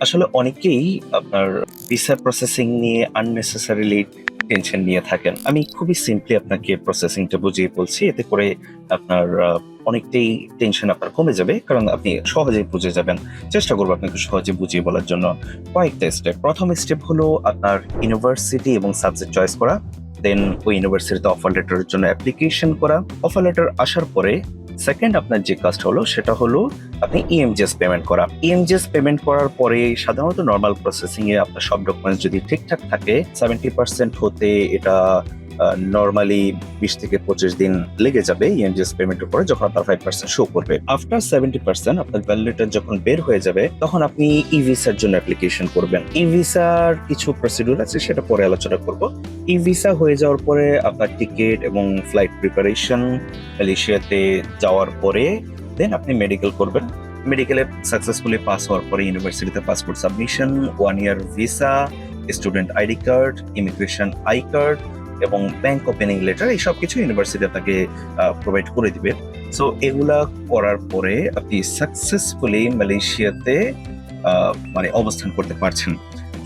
আসলে অনেকেই আপনার ভিসা প্রসেসিং নিয়ে আননেসেসারিলি টেনশন নিয়ে থাকেন। আমি খুবই সিম্পলি আপনাকে প্রসেসিংটা বুঝিয়ে বলছি, এতে করে আপনার অনেকটাই টেনশন আপনার কমে যাবে, কারণ আপনি সহজেই বুঝে যাবেন। চেষ্টা করবো আপনাকে সহজে বুঝিয়ে বলার জন্য। কয়েকটা স্টেপ। প্রথম স্টেপ হলো আপনার ইউনিভার্সিটি এবং সাবজেক্ট চয়েস করা। দেন ওই ইউনিভার্সিটিতে অফার লেটারের জন্য অ্যাপ্লিকেশন করা। অফার লেটার আসার পরে সেকেন্ড আপনার যে কাজটা হলো সেটা হলো আপনি ইএমজিএস পেমেন্ট করা। ইএমজিএস পেমেন্ট করার পরে সাধারণত নর্মাল প্রসেসিং এ আপনার সব ডকুমেন্টস যদি ঠিকঠাক থাকে 70% হতে এটা নর্মালি 20 থেকে 25 দিন লেগে যাবে ইএমজিএস পেমেন্টের পরে, যখন আপনার 5% শো করবে। আফটার 70% আপনার ভ্যালিডেটর যখন বের হয়ে যাবে তখন আপনি ই ভিসার জন্য অ্যাপ্লিকেশন করবেন। ই ভিসার কিছু প্রসিডিউর আছে, সেটা পরে আলোচনা করব। ই ভিসা হয়ে যাওয়ার পরে আপনার টিকিট এবং ফ্লাইট প্রিপারেশন, মালয়েশিয়াতে যাওয়ার পরে দেন আপনি মেডিকেল করবেন। মেডিকেলে সাকসেসফুলি পাস হওয়ার পরে ইউনিভার্সিটিতে passport submission, 1 year visa, student ID card, immigration I card এবং ব্যাংক ওপেনিং লেটার, এই সব কিছু ইউনিভার্সিটি আপনাকে প্রোভাইড করে দিবে। সো এগুলা করার পরে আপনি সাকসেসফুলি মালয়েশিয়াতে মানে অবস্থান করতে পারছেন।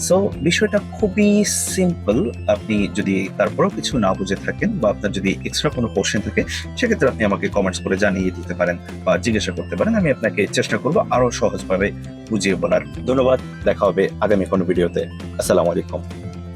সো বিষয়টা খুবই সিম্পল। আপনি যদি তারপরেও কিছু না বুঝে থাকেন বা আপনার যদি এক্সট্রা কোনো কোশ্চেন থাকে, সেক্ষেত্রে আপনি আমাকে কমেন্টস করে জানিয়ে দিতে পারেন বা জিজ্ঞাসা করতে পারেন। আমি আপনাকে চেষ্টা করবো আরো সহজভাবে বুঝিয়ে বলার। ধন্যবাদ। দেখা হবে আগামী কোনো ভিডিওতে। আসসালামু আলাইকুম।